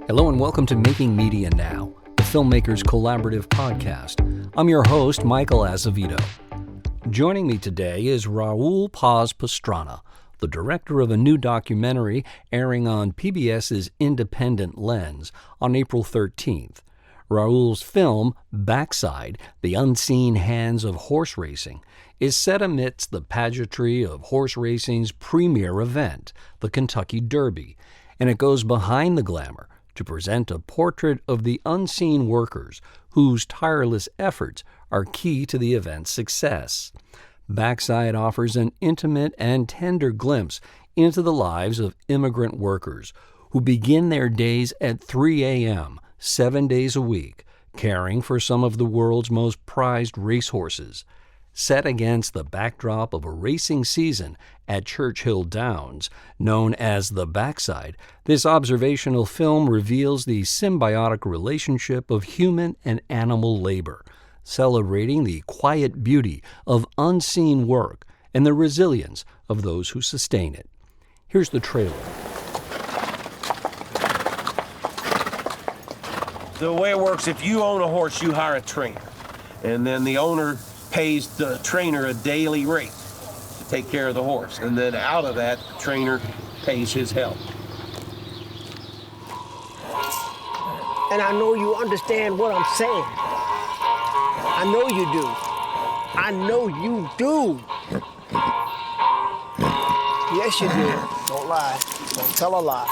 Hello and welcome to Making Media Now, the Filmmakers Collaborative podcast. I'm your host, Michael Azevedo. Joining me today is Raúl Paz-Pastrana, the director of a new documentary airing on PBS's Independent Lens on April 13th. Raúl's film, Backside, The Unseen Hands of Horse Racing, is set amidst the pageantry of horse racing's premier event, the Kentucky Derby, and it goes behind the glamour to present a portrait of the unseen workers whose tireless efforts are key to the event's success. Backside offers an intimate and tender glimpse into the lives of immigrant workers who begin their days at 3 a.m., 7 days a week, caring for some of the world's most prized racehorses. Set against the backdrop of a racing season at Churchill Downs, known as The Backside, this observational film reveals the symbiotic relationship of human and animal labor, celebrating the quiet beauty of unseen work and the resilience of those who sustain it. Here's the trailer. The way it works, if you own a horse, you hire a trainer, and then the owner pays the trainer a daily rate to take care of the horse, and then out of that, the trainer pays his help. And I know you understand what I'm saying. I know you do. I know you do. Yes, you do. Don't lie. Don't tell a lie.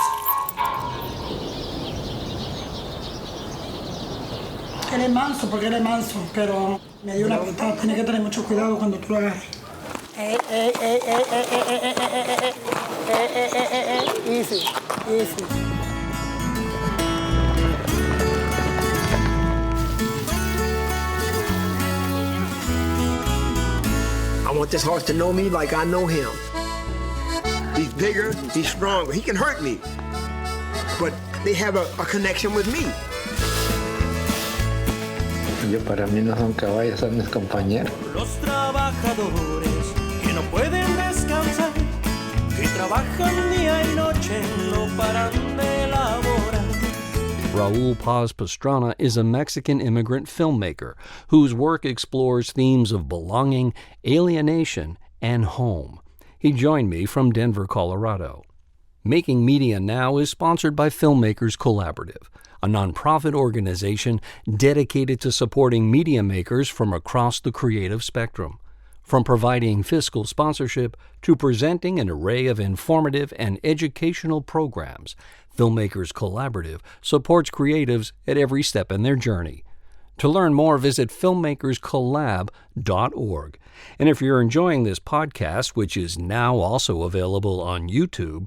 Él es manso porque él es manso, pero me dio una patada. Tienes que tener mucho cuidado cuando tú lo agarres. Easy, easy. I want this horse to know me like I know him. He's bigger, he's stronger, he can hurt me, but they have a connection with me. Para mí no son caballos, son mis compañeros. Los trabajadores que no pueden descansar, que trabajan día y noche, no paran de laborar. Raúl Paz-Pastrana is a Mexican immigrant filmmaker whose work explores themes of belonging, alienation, and home. He joined me from Denver, Colorado. Making Media Now is sponsored by Filmmakers Collaborative, a nonprofit organization dedicated to supporting media makers from across the creative spectrum. From providing fiscal sponsorship to presenting an array of informative and educational programs, Filmmakers Collaborative supports creatives at every step in their journey. To learn more, visit filmmakerscollab.org. And if you're enjoying this podcast, which is now also available on YouTube,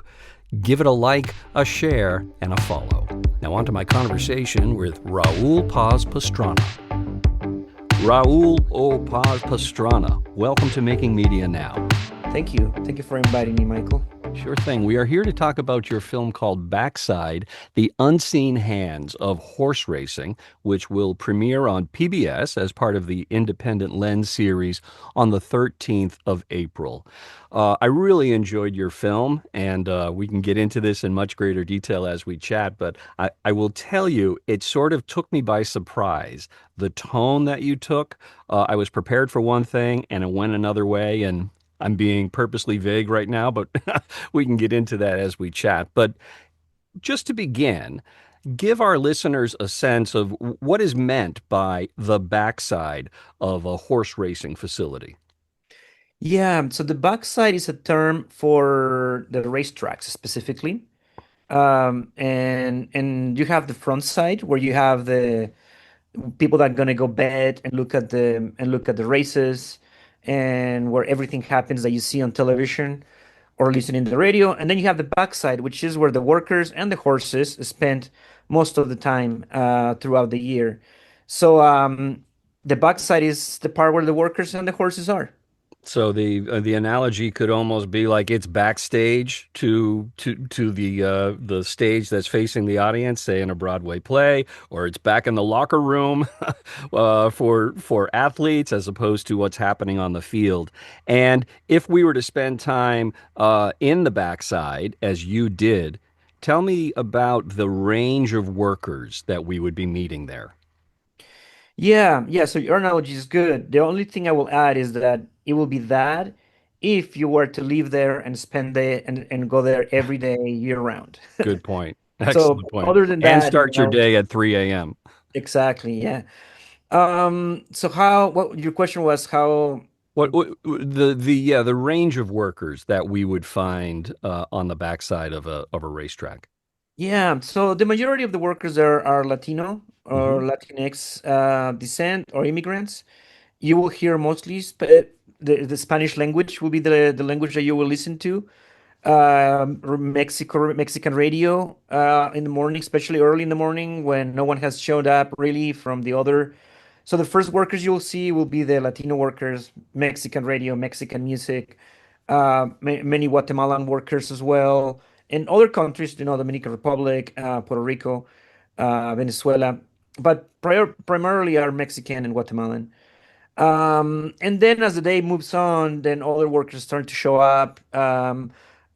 give it a like, a share, and a follow. Now on to my conversation with Raúl Paz-Pastrana. Raúl Paz-Pastrana, welcome to Making Media Now. Thank you. Thank you for inviting me, Michael. Sure thing. We are here to talk about your film called Backside, The Unseen Hands of Horse Racing, which will premiere on PBS as part of the Independent Lens series on the 13th of April. I really enjoyed your film, and we can get into this in much greater detail as we chat, but I will tell you, it sort of took me by surprise. The tone that you took, I was prepared for one thing, and it went another way, and I'm being purposely vague right now, but we can get into that as we chat. But just to begin, give our listeners a sense of what is meant by the backside of a horse racing facility. Yeah, so the backside is a term for the racetracks specifically. And you have the front side where you have the people that are going to go bet and look at the races, and where everything happens that you see on television or listen in the radio. And then you have the backside, which is where the workers and the horses spend most of the time throughout the year. So the backside is the part where the workers and the horses are. So the analogy could almost be like it's backstage to the stage that's facing the audience, say in a Broadway play, or it's back in the locker room for athletes as opposed to what's happening on the field. And if we were to spend time in the backside, as you did, Tell me about the range of workers that we would be meeting there. Yeah, yeah. So your analogy is good. The only thing I will add is that it will be that if you were to live there and spend day and go there every day year round. Good point. So Excellent point. other than And that, start your I would day at 3 a.m. exactly, yeah. So how, what your question was how, The range of workers that we would find on the backside of a racetrack. yeah, so the majority of the workers there are Latino or Hmm. Latinx descent or immigrants. You will hear mostly the Spanish language will be the language that you will listen to. Mexican radio in the morning, especially early in the morning when no one has showed up really from the other. So the first workers you'll see will be the Latino workers, Mexican radio, Mexican music, many Guatemalan workers as well, and other countries, Dominican Republic, Puerto Rico, Venezuela, but primarily are Mexican and Guatemalan. And then as the day moves on, then other workers start to show up.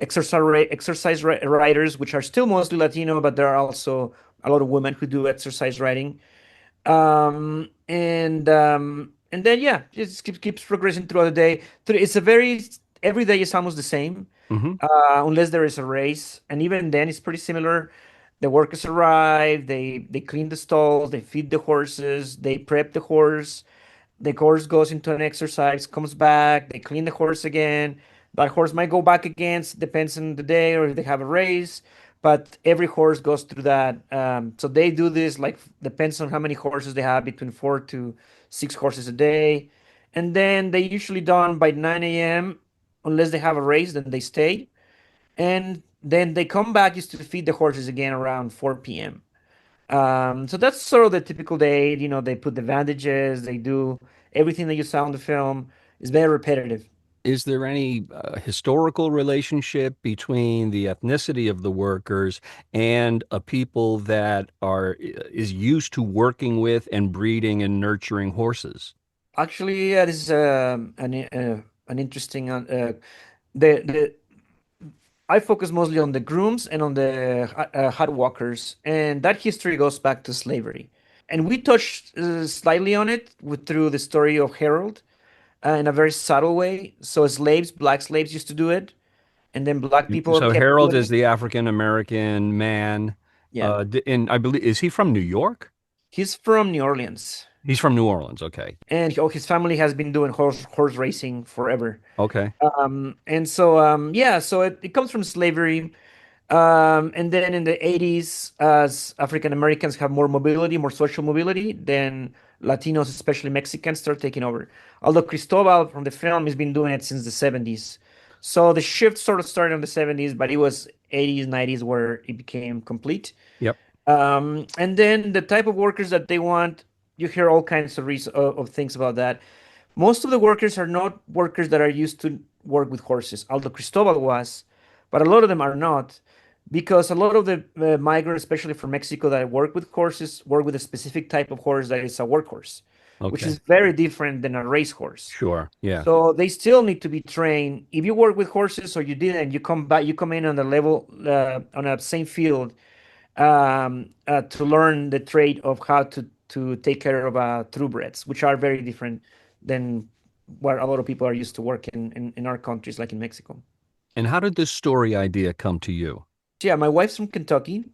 Exercise riders, which are still mostly Latino, but there are also a lot of women who do exercise riding. And then yeah, it just keeps progressing throughout the day. It's a very every day is almost the same, Hmm. unless there is a race, and even then it's pretty similar. The workers arrive, they clean the stalls, they feed the horses, they prep the horse. The horse goes into an exercise, comes back, they clean the horse again. That horse might go back again, depends on the day or if they have a race. But every horse goes through that. So they do this like depends on how many horses they have, between 4 to 6 horses a day. And then they usually done by 9 a.m. Unless they have a race, then they stay. And then they come back just to feed the horses again around 4 p.m. So that's sort of the typical day. They put the bandages, they do everything that you saw in the film. Is very repetitive. Is there any historical relationship between the ethnicity of the workers and a people that is used to working with and breeding and nurturing horses? Actually, this is an interesting. The I focus mostly on the grooms and on the hot walkers, and that history goes back to slavery. And we touched slightly on it through the story of Harold in a very subtle way. So black slaves used to do it, and then black people So kept Harold doing is it. the African American man, Yeah, and I believe is he from New York? he's from New Orleans, He's from New Orleans. Okay. and his family has been doing horse racing forever. Okay. And so yeah, so it comes from slavery. And then in the 80s, as African Americans have more mobility, more social mobility, then Latinos, especially Mexicans, start taking over. Although Cristobal from the film has been doing it since the 70s. So the shift sort of started in the 70s, but it was 80s, 90s where it became complete. Yep. And then the type of workers that they want, you hear all kinds of things about that. Most of the workers are not workers that are used to work with horses, although Cristobal was, but a lot of them are not, because a lot of the migrants, especially from Mexico, that work with horses, work with a specific type of horse that is a workhorse, which Okay. is very different than a racehorse. Sure. Yeah. So they still need to be trained. If you work with horses or you didn't, you come back, you come in on the level on the same field to learn the trade of how to take care of thoroughbreds, which are very different than where a lot of people are used to work in our countries, like in Mexico. And how did this story idea come to you? So yeah, my wife's from Kentucky,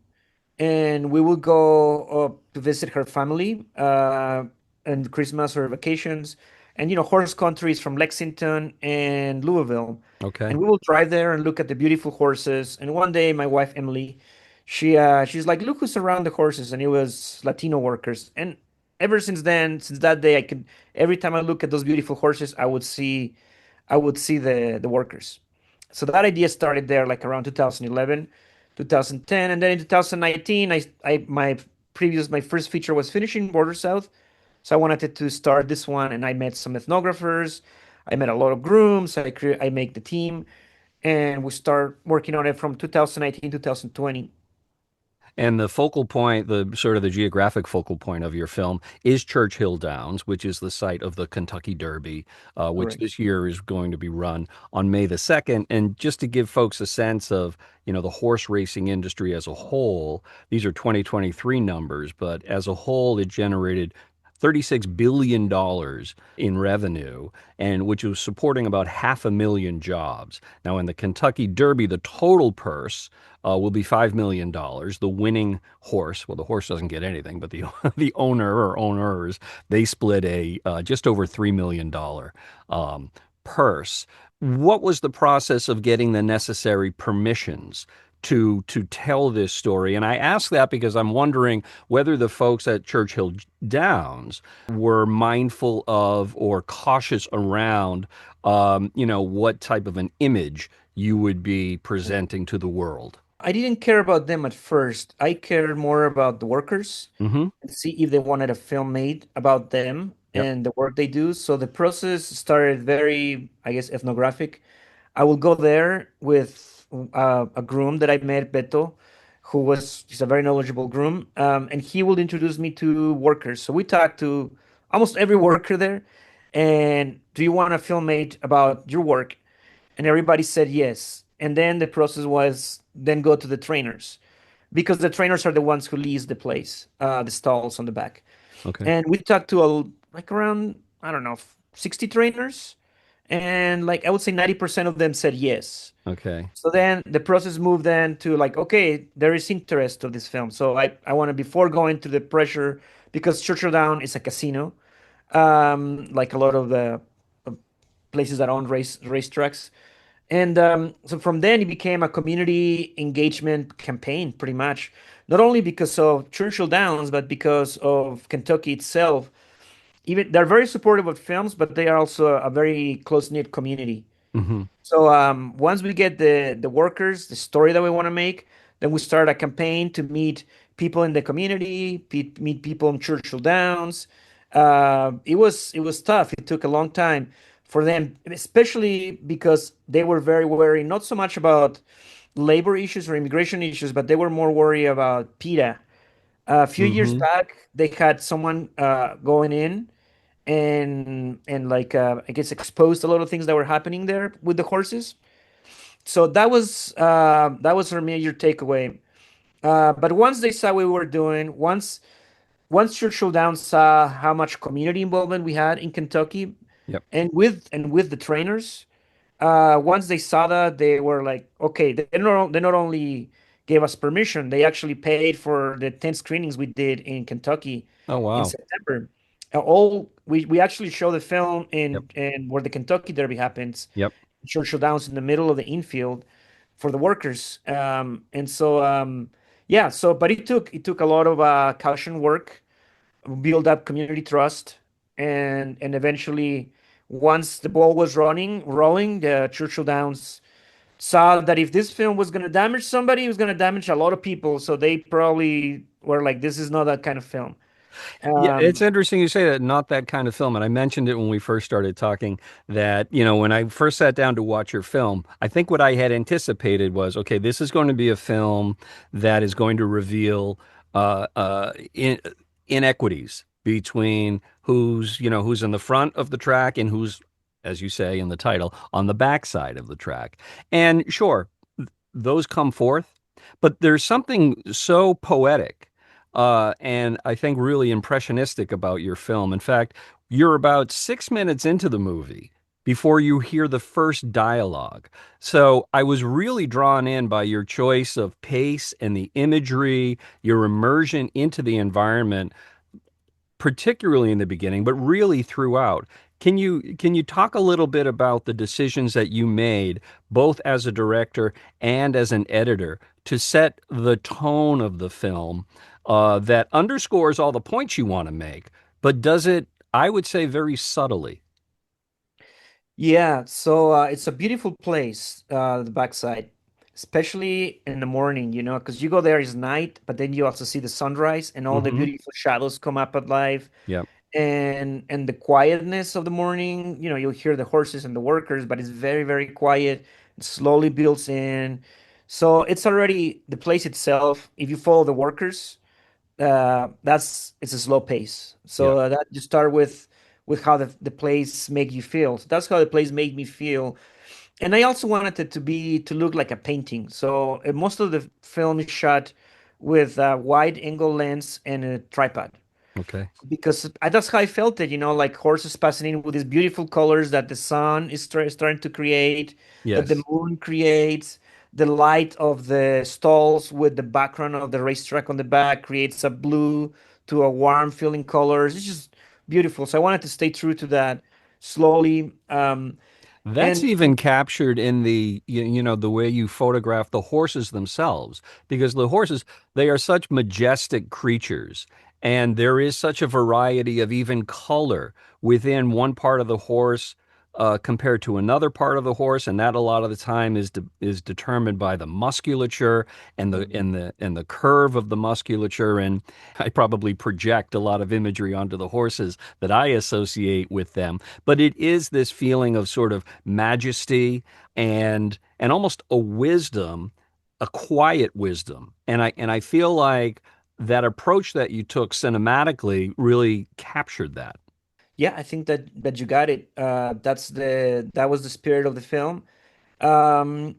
and we will go to visit her family and Christmas or vacations. And horse country is from Lexington and Louisville, Okay. and we will drive there and look at the beautiful horses. And one day, my wife Emily, she's like, "Look who's around the horses," and it was Latino workers. And ever since then, since that day, I could every time I look at those beautiful horses, I would see the workers. So that idea started there, like around 2011, 2010, and then in 2019, my first feature was finishing Border South, so I wanted to start this one, and I met some ethnographers, I met a lot of grooms, I make the team, and we start working on it from 2019, 2020. And the focal point, the sort of the geographic focal point of your film is Churchill Downs, which is the site of the Kentucky Derby, which Correct. this year is going to be run on May the 2nd. And just to give folks a sense of, the horse racing industry as a whole, these are 2023 numbers, but as a whole, it generated $36 billion in revenue, and which was supporting about 500,000 jobs. Now, in the Kentucky Derby, the total purse will be $5 million. The winning horse, well, the horse doesn't get anything, but the the owner or owners, they split a just over $3 million purse. What was the process of getting the necessary permissions to tell this story? And I ask that because I'm wondering whether the folks at Churchill Downs were mindful of or cautious around, what type of an image you would be presenting to the world. I didn't care about them at first. I cared more about the workers Mm-hmm. and see if they wanted a film made about them Yep. and the work they do. So the process started very, I guess, ethnographic. I will go there with a groom that I met, Beto, he's a very knowledgeable groom, and he will introduce me to workers. So we talked to almost every worker there. And do you want a film made about your work? And everybody said yes. And then the process was then go to the trainers because the trainers are the ones who lease the place, the stalls on the back. Okay. And we talked to like around, I don't know, 60 trainers. And like I would say 90% of them said yes. Okay. So then the process moved then to like, okay, there is interest of this film. So I want to, before going to the pressure, because Churchill Down is a casino, like a lot of the places that own racetracks. And so from then it became a community engagement campaign, pretty much. Not only because of Churchill Downs, but because of Kentucky itself. Even they're very supportive of films, but they are also a very close-knit community. Mm-hmm. So once we get the workers, the story that we want to make, then we start a campaign to meet people in the community, meet people in Churchill Downs. It was tough. It took a long time for them, especially because they were very worried, not so much about labor issues or immigration issues, but they were more worried about PETA. A few years Mm-hmm. back, they had someone going in and like I guess exposed a lot of things that were happening there with the horses. So that was our major takeaway. But once they saw what we were doing, once Churchill Downs saw how much community involvement we had in Kentucky, Yep. and with the trainers, once they saw that, they were like, okay, they not only gave us permission, they actually paid for the 10 screenings we did in Kentucky Oh, in wow. September. All we actually show the film Yep. in where the Kentucky Derby happens, Yep. Churchill Downs in the middle of the infield for the workers. And so yeah, so but it took a lot of caution work, build up community trust, and eventually once the ball was rolling, the Churchill Downs saw that if this film was going to damage somebody, it was going to damage a lot of people. So they probably were like, this is not that kind of film. Yeah, it's Um, interesting you say that, not that kind of film. And I mentioned it when we first started talking that, when I first sat down to watch your film, I think what I had anticipated was, okay, this is going to be a film that is going to reveal inequities between who's in the front of the track and who's, as you say in the title, on the back side of the track. And sure, those come forth, but there's something so poetic and I think really impressionistic about your film. In fact, you're about 6 minutes into the movie before you hear the first dialogue. So I was really drawn in by your choice of pace and the imagery, your immersion into the environment, particularly in the beginning, but really throughout. Can you talk a little bit about the decisions that you made, both as a director and as an editor, to set the tone of the film that underscores all the points you want to make, but does it, I would say, very subtly? yeah, so it's a beautiful place, the backside, especially in the morning, because you go there, it's night, but then you also see the sunrise and all the Mm-hmm. beautiful shadows come up at life. Yep. And the quietness of the morning, you'll hear the horses and the workers, but it's very, very quiet. It slowly builds in. So it's already the place itself. If you follow the workers, that's it's a slow pace. Yeah. So that you start with how the place make you feel. So that's how the place made me feel. And I also wanted it to look like a painting. So most of the film is shot with a wide angle lens and a tripod Okay. because that's how I felt it, like horses passing in with these beautiful colors that the sun is starting to create, that the Yes. moon creates, the light of the stalls with the background of the racetrack on the back creates a blue to a warm feeling colors. It's just beautiful. So I wanted to stay true to that slowly. That's And even captured in the way you photograph the horses themselves, because the horses, they are such majestic creatures, and there is such a variety of even color within one part of the horse compared to another part of the horse, and that a lot of the time is determined by the musculature and the curve of the musculature. And I probably project a lot of imagery onto the horses that I associate with them, but it is this feeling of sort of majesty and almost a wisdom, a quiet wisdom. And I feel like that approach that you took cinematically really captured that. yeah, I think that you got it. That was the spirit of the film. Um,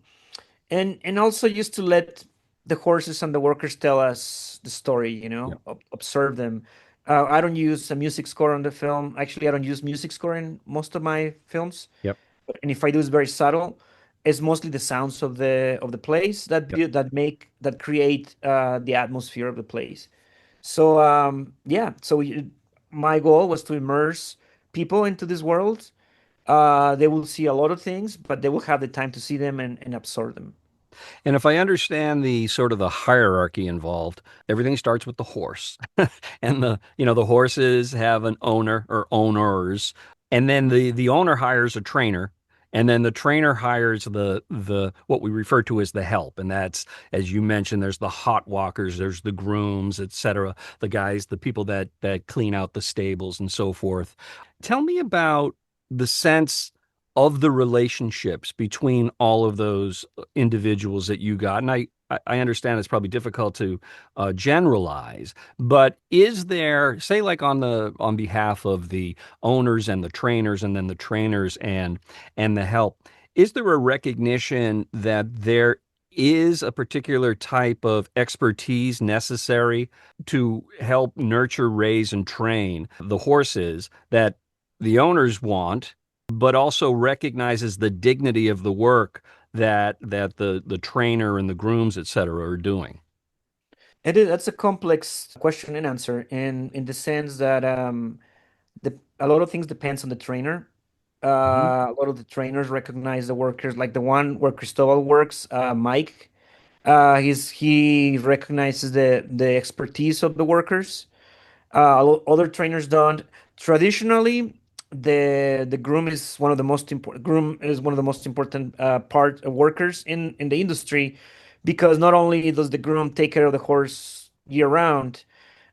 and also just to let the horses and the workers tell us the story, Yep. observe them. I don't use a music score on the film. Actually, I don't use music score in most of my films. Yep. And if I do, it's very subtle. It's mostly the sounds of the place Yep. that create the atmosphere of the place. So yeah, my goal was to immerse people into this world. They will see a lot of things, but they will have the time to see them and absorb them. And if I understand the sort of the hierarchy involved, everything starts with the horse. And the horses have an owner or owners, and then the owner hires a trainer, and then the trainer hires the what we refer to as the help. And that's, as you mentioned, there's the hot walkers, there's the grooms, etc., the guys, the people that clean out the stables and so forth. Tell me about the sense of the relationships between all of those individuals that you got. And I understand it's probably difficult to generalize, but is there, say, like on behalf of the owners and the trainers, and then the trainers and the help, is there a recognition that there is a particular type of expertise necessary to help nurture, raise, and train the horses that the owners want, but also recognizes the dignity of the work that the trainer and the grooms, et cetera, are doing? That's a complex question and answer in the sense that a lot of things depends on the trainer. Hmm. A lot of the trainers recognize the workers, like the one where Cristobal works, Mike. He recognizes the expertise of the workers. Other trainers don't. Traditionally, the groom is one of the most important part workers in the industry, because not only does the groom take care of the horse year round,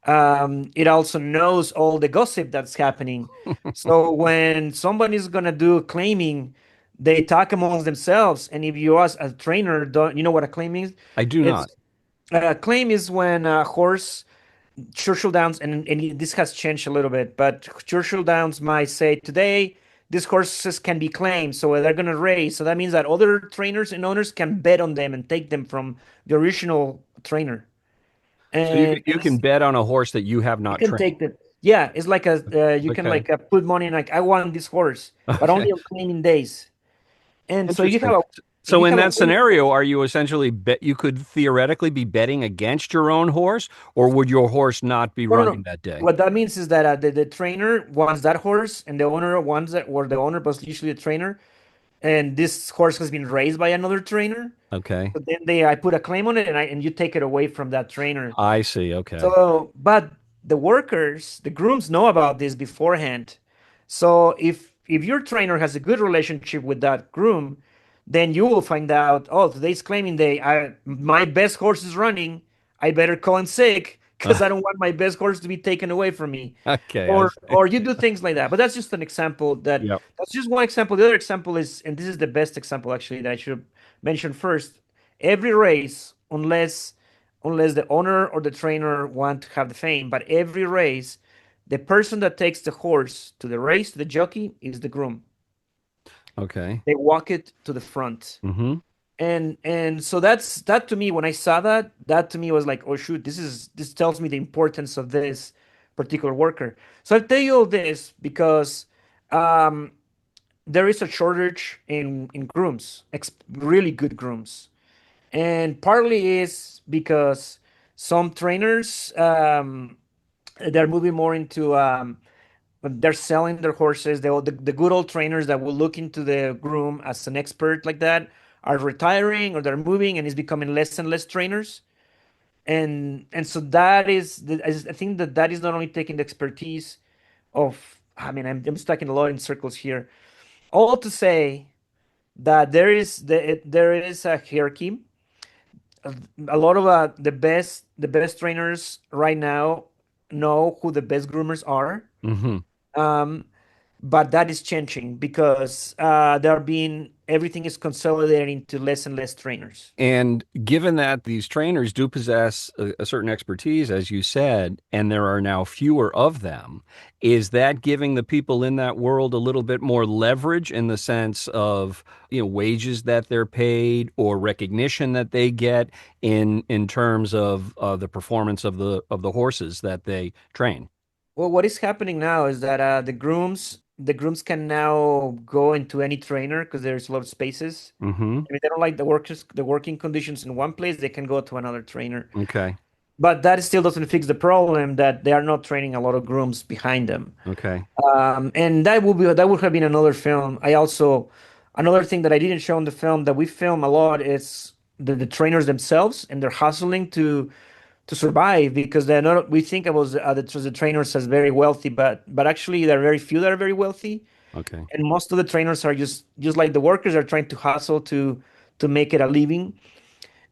it also knows all the gossip that's happening. So when somebody's gonna do claiming, they talk amongst themselves. And if you ask a trainer, don't you know what a claim is? I do It's not. a claim is when a horse Churchill Downs, and this has changed a little bit, but Churchill Downs might say today these horses can be claimed, so they're going to race. So that means that other trainers and owners can bet on them and take them from the original trainer. So you And you can bet on a horse that you have you not can trained. take the yeah, it's like you can Okay. like put money in, like I want this horse, but Okay. only on claiming days. And so Interesting. So you in have a that winning scenario, horse. are you essentially you could theoretically be betting against your own horse, or would your horse not be No, no, no. running that day? What that means is that the trainer wants that horse, and the owner wants that, or the owner, but usually the trainer. And this horse has been raised by another trainer. Okay. But then I put a claim on it, and you take it away from that trainer. I see. Okay. So, but the workers, the grooms know about this beforehand. So if your trainer has a good relationship with that groom, then you will find out, oh, today's claiming day. My best horse is running. I better call in sick because I don't want my best horse to be taken away from me. Okay. I see. Or you do things like that. But that's just an example that's just one example. The other example is, and this is the best example actually that I should mention first. every race, unless the owner or the trainer want to have the fame, but every race, the person that takes the horse to the race, the jockey, is the groom. Okay. They walk it to the front. Mm-hmm. And so that to me, when I saw that, that to me was like, oh shoot, this tells me the importance of this particular worker. So I tell you all this because um, there is a shortage in grooms, really good grooms, and partly is because some trainers they're moving more into they're selling their horses. The good old trainers that will look into the groom as an expert like that are retiring or they're moving, and it's becoming less and less trainers. And so that is, I think that that is not only taking the expertise of. I mean, I'm stuck in a lot in circles here. All to say that there is a hierarchy. A lot of the best trainers right now know who the best groomers are. Mm-hmm. Um, but that is changing because everything is consolidating to less and less trainers. And given that these trainers do possess a certain expertise, as you said, and there are now fewer of them, is that giving the people in that world a little bit more leverage in the sense of, wages that they're paid or recognition that they get in terms of the performance of the horses that they train? Well, what is happening now is that the grooms can now go into any trainer because there's a lot of spaces. Mm-hmm. I mean, they don't like the working conditions in one place, they can go to another trainer. Okay. But that still doesn't fix the problem that they are not training a lot of grooms behind them. Okay. And that would have been another film. Another thing that I didn't show in the film that we film a lot is the trainers themselves, and they're hustling to survive because they're not. We think about the trainers as very wealthy, but actually there are very few that are very wealthy, Okay. and most of the trainers are just like the workers are trying to hustle to make it a living.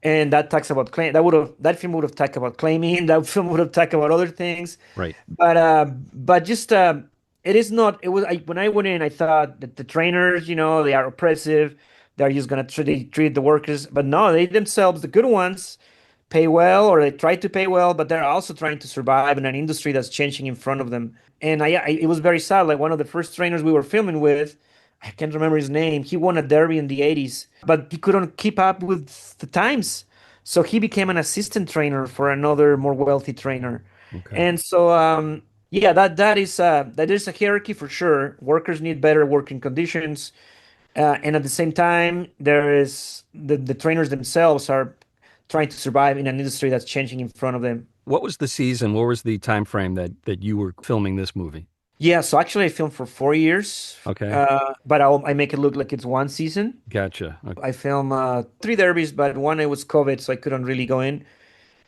And that talks about claim. That film would have talked about claiming. That film would have talked about other things. Right. But just it is not. It was when I went in, I thought that the trainers, they are oppressive. They're just gonna treat the workers, but no, they themselves, the good ones, pay well, or they try to pay well, but they're also trying to survive in an industry that's changing in front of them. And it was very sad. Like one of the first trainers we were filming with, I can't remember his name. He won a derby in the 80s, but he couldn't keep up with the times. So he became an assistant trainer for another more wealthy trainer. Okay. And so, yeah, that is a hierarchy for sure. Workers need better working conditions. And at the same time, there is the trainers themselves are trying to survive in an industry that's changing in front of them. What was the season? What was the time frame that you were filming this movie? Yeah, so actually I filmed for 4 years. Okay. But I make it look like it's one season. Gotcha. Okay. I film three derbies, but one it was COVID, so I couldn't really go in.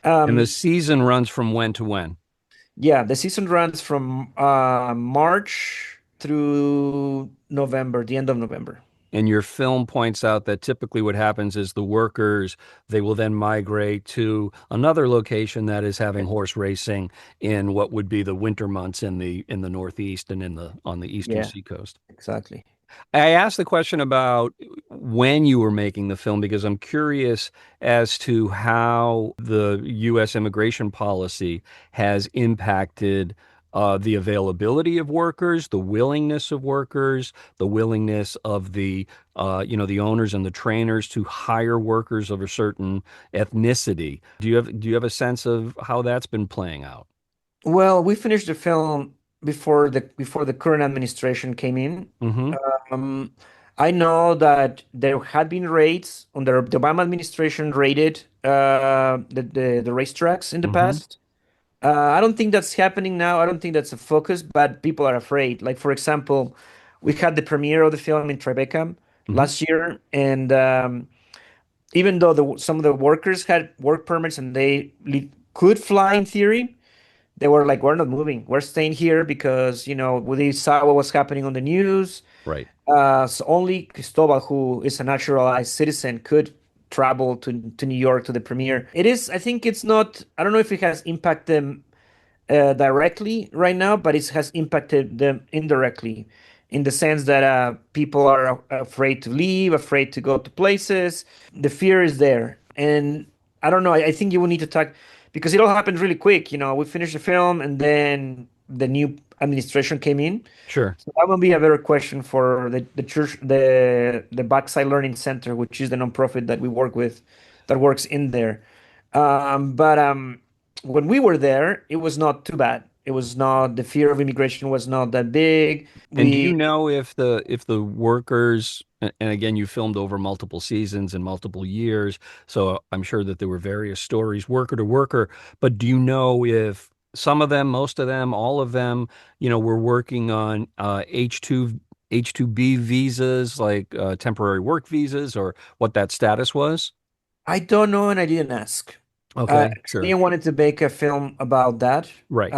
And the season runs from when to when? Yeah, the season runs from March through November, the end of November. And your film points out that typically what happens is the workers, they will then migrate to another location that is having horse racing in what would be the winter months in the Northeast and on the eastern Yeah, seacoast. exactly. I asked the question about when you were making the film because I'm curious as to how the U.S. immigration policy has impacted the availability of workers, the willingness of workers, the willingness of the owners and the trainers to hire workers of a certain ethnicity. Do you have a sense of how that's been playing out? Well, we finished the film before the current administration came in. Mm-hmm. Um, I know that there had been raids under the Obama administration raided the racetracks in the Mm-hmm. past. I don't think that's happening now. I don't think that's a focus, but people are afraid. Like, for example, we had the premiere of the film in Tribeca Mm-hmm. last year, and even though some of the workers had work permits and they could fly in theory, they were like, "We're not moving. We're staying here because we saw what was happening on the news." Right. So only Cristobal, who is a naturalized citizen, could travel to New York to the premiere. I think it's not, I don't know if it has impacted them directly right now, but it has impacted them indirectly in the sense that people are afraid to leave, afraid to go to places. The fear is there. And I don't know. I think you will need to talk because it all happened really quick. We finished the film and then the new administration came in. Sure. So that will be a better question for the church, the Backside Learning Center, which is the nonprofit that we work with, that works in there. But when we were there, it was not too bad. It was not the fear of immigration was not that big. And do you We know if the workers, and again, you filmed over multiple seasons and multiple years, so I'm sure that there were various stories, worker to worker, but do you know if some of them, most of them, all of them, were working on H2B visas, like temporary work visas, or what that status was? I don't know, and I didn't ask. I Okay, sure. didn't wanted to make a film about that. Right.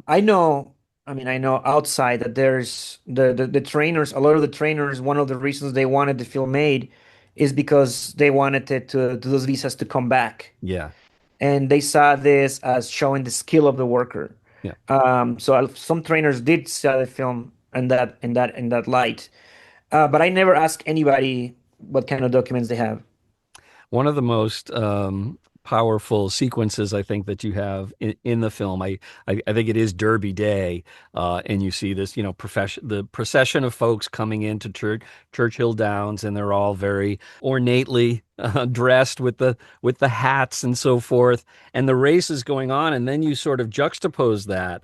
I know, I mean, I know outside that there's the trainers, a lot of the trainers, one of the reasons they wanted the film made is because they wanted those visas to come back. Yeah. And they saw this as showing the skill of the worker. Yeah. So some trainers did see the film in that light. But I never asked anybody what kind of documents they have. One of the most powerful sequences I think that you have in the film. I think it is Derby Day, and you see this, the procession of folks coming into Churchill Downs, and they're all very ornately dressed with the hats and so forth, and the race is going on, and then you sort of juxtapose that.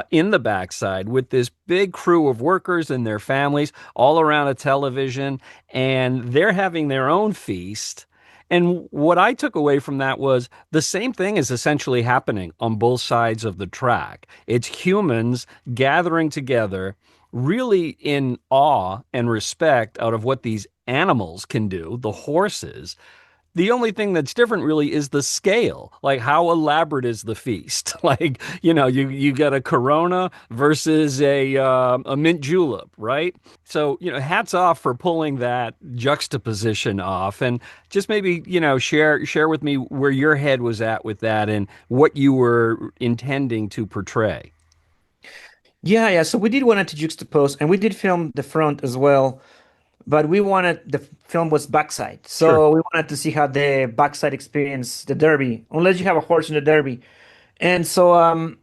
In the backside with this big crew of workers and their families all around a television, and they're having their own feast. And what I took away from that was the same thing is essentially happening on both sides of the track. It's humans gathering together, really in awe and respect out of what these animals can do, the horses. The only thing that's different really is the scale. Like, how elaborate is the feast? Like, you got a Corona versus a mint julep, right? So, hats off for pulling that juxtaposition off, and just maybe, share with me where your head was at with that and what you were intending to portray. Yeah, yeah. So we did want to juxtapose, and we did film the front as well. But we wanted the film was backside, Sure. so we wanted to see how the backside experience the Derby, unless you have a horse in the Derby. And so,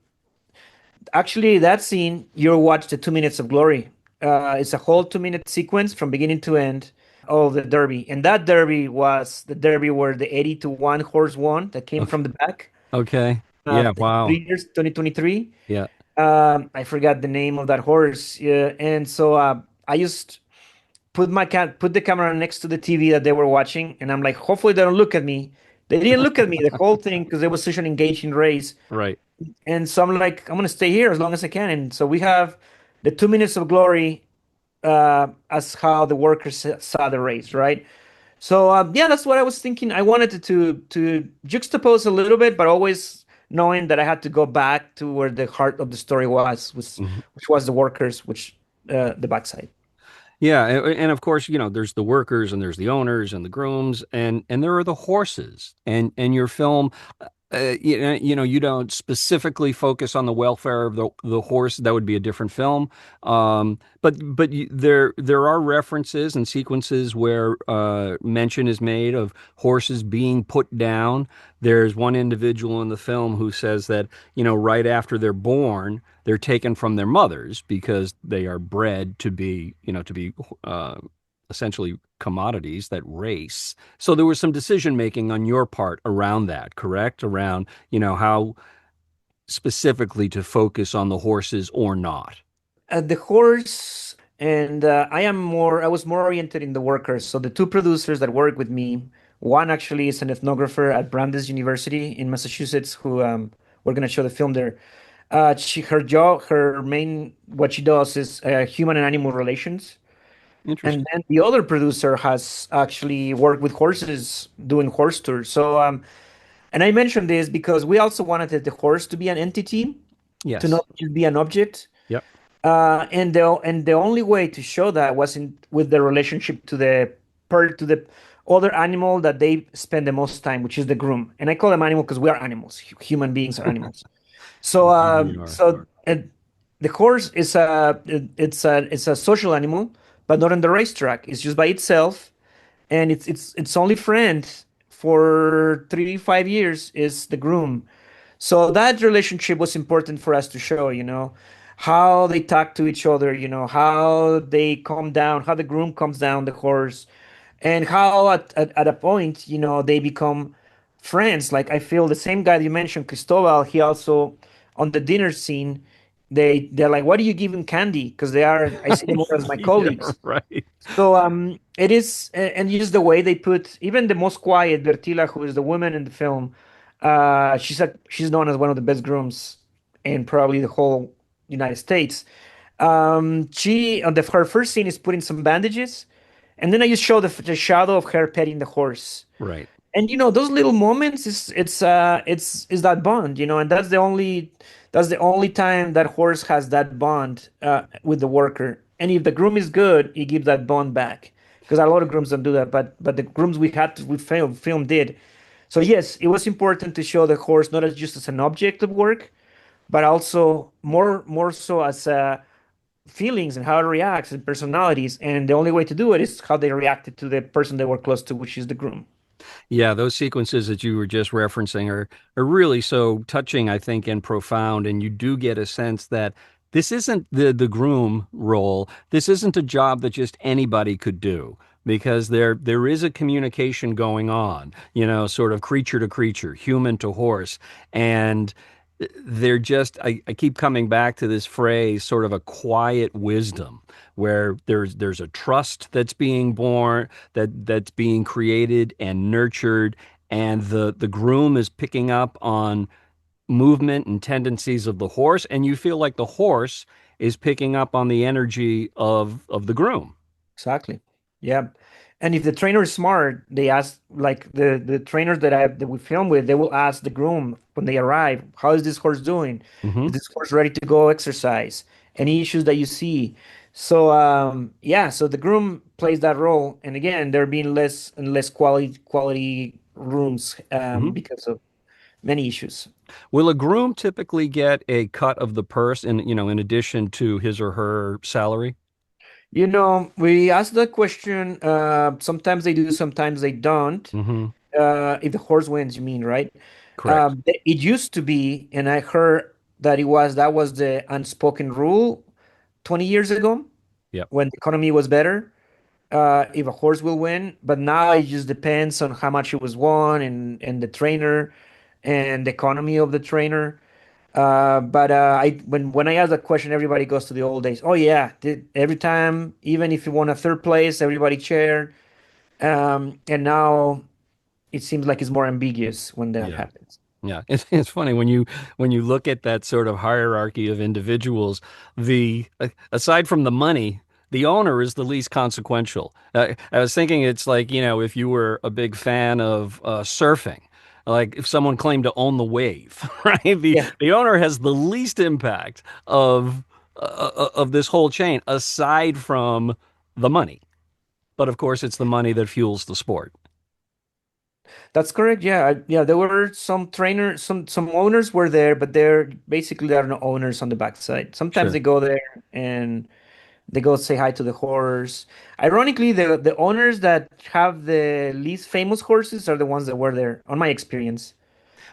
actually, that scene you watch the 2 minutes of glory. It's a whole 2 minute sequence from beginning to end of the Derby, and that Derby was the Derby where the 80-1 horse won that came Okay. from the back. Okay. Yeah. The Wow. 3 years, 2023. Yeah. I forgot the name of that horse. Yeah, and so I just put the camera next to the TV that they were watching, and I'm like, hopefully they don't look at me. They didn't look at me the whole thing because it was such an engaging race. Right. And so I'm like, I'm gonna stay here as long as I can. And so we have the 2 minutes of glory as how the workers saw the race, right? So yeah, that's what I was thinking. I wanted to juxtapose a little bit, but always knowing that I had to go back to where the heart of the story was, which was the workers, which the backside. Yeah, and of course, there's the workers and there's the owners and the grooms and there are the horses. And your film, you don't specifically focus on the welfare of the horse. That would be a different film. But there are references and sequences where mention is made of horses being put down. There's one individual in the film who says that, right after they're born, they're taken from their mothers because they are bred to be essentially commodities that race. So there was some decision making on your part around that, correct? Around, how specifically to focus on the horses or not. The horse and I was more oriented in the workers. So the two producers that work with me, one actually is an ethnographer at Brandeis University in Massachusetts who we're going to show the film there. Her job, her main, what she does is human and animal relations. And Interesting. then the other producer has actually worked with horses doing horse tours. So, and I mentioned this because we also wanted the horse to be an entity, to Yes. not just be an object. Yep. And the only way to show that was with the relationship to the other animal that they spend the most time, which is the groom. And I call them animal because we are animals. Human beings are animals. So Indeed we are. the horse is it's a social animal, but not on the racetrack. It's just by itself, and its only friend for 3 5 years is the groom. So that relationship was important for us to show, how they talk to each other, how they calm down, how the groom comes down the horse, and how at a point, they become friends. Like I feel the same guy you mentioned, Cristobal, he also on the dinner scene, they're like, why do you give him candy? Because I see them more as my Yeah, colleagues. right. So it is, and just the way they put even the most quiet Bertila, who is the woman in the film, she's known as one of the best grooms in probably the whole United States. She on her first scene is putting some bandages, and then I just show the shadow of her petting the horse. Right. And those little moments is that bond, and that's the only time that horse has that bond with the worker. And if the groom is good, he gives that bond back, because a lot of grooms don't do that, but the grooms we film did. So yes, it was important to show the horse not as just as an object of work, but also more so as feelings and how it reacts and personalities. And the only way to do it is how they reacted to the person they were close to, which is the groom. Yeah, those sequences that you were just referencing are really so touching, I think, and profound. And you do get a sense that this isn't the groom role. This isn't a job that just anybody could do, because there is a communication going on, sort of creature to creature, human to horse. And they're just I keep coming back to this phrase, sort of a quiet wisdom, where there's a trust that's being born, that's being created and nurtured, and the groom is picking up on movement and tendencies of the horse, and you feel like the horse is picking up on the energy of the groom. Exactly. Yeah. And if the trainer is smart, they ask, like the trainers that we film with, they will ask the groom when they arrive, how is this horse doing? Hmm. Is this horse ready to go exercise? Any issues that you see? So yeah, so the groom plays that role. And again, there being less and less quality rooms Hmm. because of many issues. Will a groom typically get a cut of the purse in addition to his or her salary? We ask the question. Sometimes they do, sometimes they don't. Hmm. If the horse wins, you mean, right? Correct. It used to be, and I heard that was the unspoken rule 20 years ago Yep. when the economy was better. If a horse will win, but now it just depends on how much it was won and the trainer and the economy of the trainer. But when I ask that question, everybody goes to the old days. Oh yeah, every time, even if you won a third place, everybody cheered. And now it seems like it's more ambiguous when that Yeah. happens. Yeah, it's funny when you look at that sort of hierarchy of individuals, the aside from the money, the owner is the least consequential. I was thinking it's like, if you were a big fan of surfing, like if someone claimed to own the wave, right? Yeah, The owner has the least impact of this whole chain, aside from the money. But of course, it's the money that fuels the sport. that's correct. Yeah, yeah. There were some trainers, some owners were there, but there are no owners on the backside. Sometimes Sure. they go there and they go say hi to the horse. Ironically, the owners that have the least famous horses are the ones that were there. On my experience,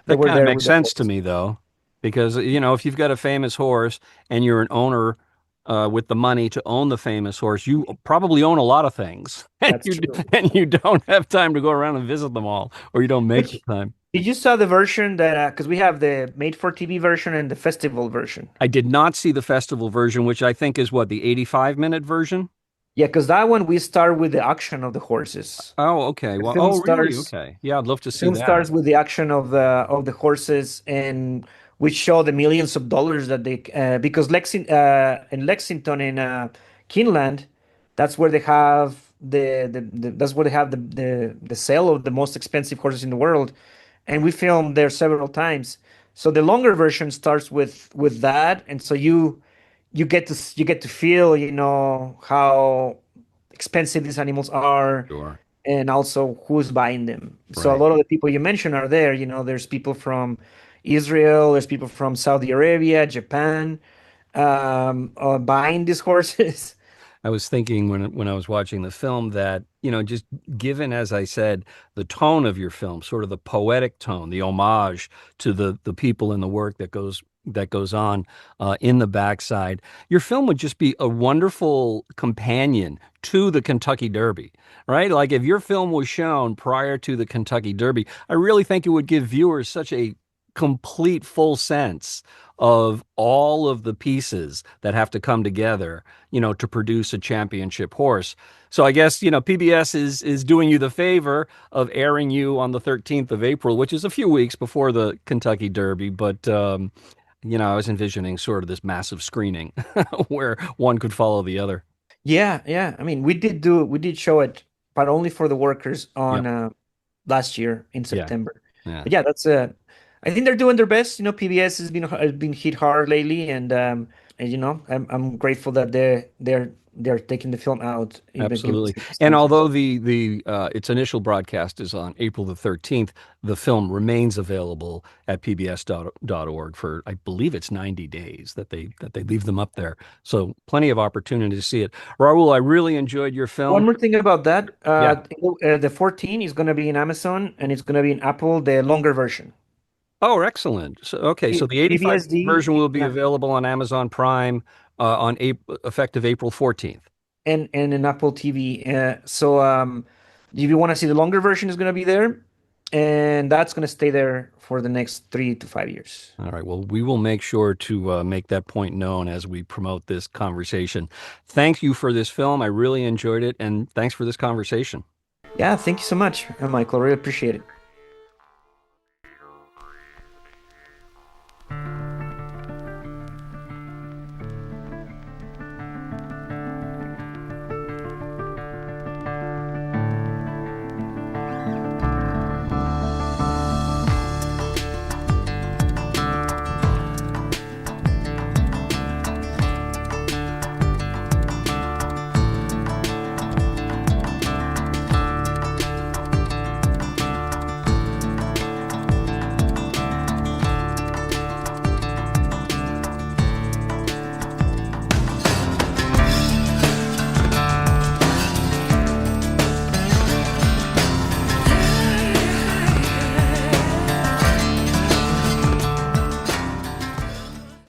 they That were kind of there makes with the sense to horse. me, though, because if you've got a famous horse and you're an owner with the money to own the famous horse, you probably own a lot of things, and That's you true. and you don't have time to go around and visit them all, or you don't make the Which time. did you saw the version that because we have the made for TV version and the festival version. I did not see the festival version, which I think is what, the 85-minute version? Yeah, because that one we start with the auction of the horses. Oh, okay. The Well, film oh, really? starts Okay. Yeah, I'd love to the see film that. starts with the auction of the horses, and we show the millions of dollars that they because in Lexington in Kinland, that's where they have that's where they have the sale of the most expensive horses in the world, and we filmed there several times. So the longer version starts with that, and so you get to feel how expensive these animals are Sure. and also who's buying them. So a Right. lot of the people you mentioned are there. There's people from Israel, there's people from Saudi Arabia, Japan, buying these horses. I was thinking when I was watching the film that, just given, as I said, the tone of your film, sort of the poetic tone, the homage to the people and the work that goes on in the backside, your film would just be a wonderful companion to the Kentucky Derby, right? Like if your film was shown prior to the Kentucky Derby, I really think it would give viewers such a complete, full sense of all of the pieces that have to come together, to produce a championship horse. So I guess, PBS is doing you the favor of airing you on the 13th of April, which is a few weeks before the Kentucky Derby. But, I was envisioning sort of this massive screening where one could follow the other. Yeah, yeah. I mean, we did show it, but only for the workers on Yep. last year in Yeah. September. Yeah. But yeah, that's I think they're doing their best. PBS has been hit hard lately, and I'm grateful that they're taking the film out, giving us Absolutely. the And chances. although the its initial broadcast is on April the 13th, the film remains available at pbs.org for, I believe it's 90 days that they leave them up there. So plenty of opportunity to see it. Raul, I really enjoyed your One film. more thing about that, Yeah. the 14 is going to be in Amazon and it's going to be in Apple, the longer version. Oh, excellent. So, okay, so the 85 PBSD, version will be yeah, available on Amazon Prime on April, effective April 14th. and in Apple TV. So if you want to see the longer version, is going to be there, and that's going to stay there for the next 3 to 5 years. All right. Well, we will make sure to make that point known as we promote this conversation. Thank you for this film. I really enjoyed it, and thanks for this conversation. Yeah, thank you so much, Michael. Really appreciate it.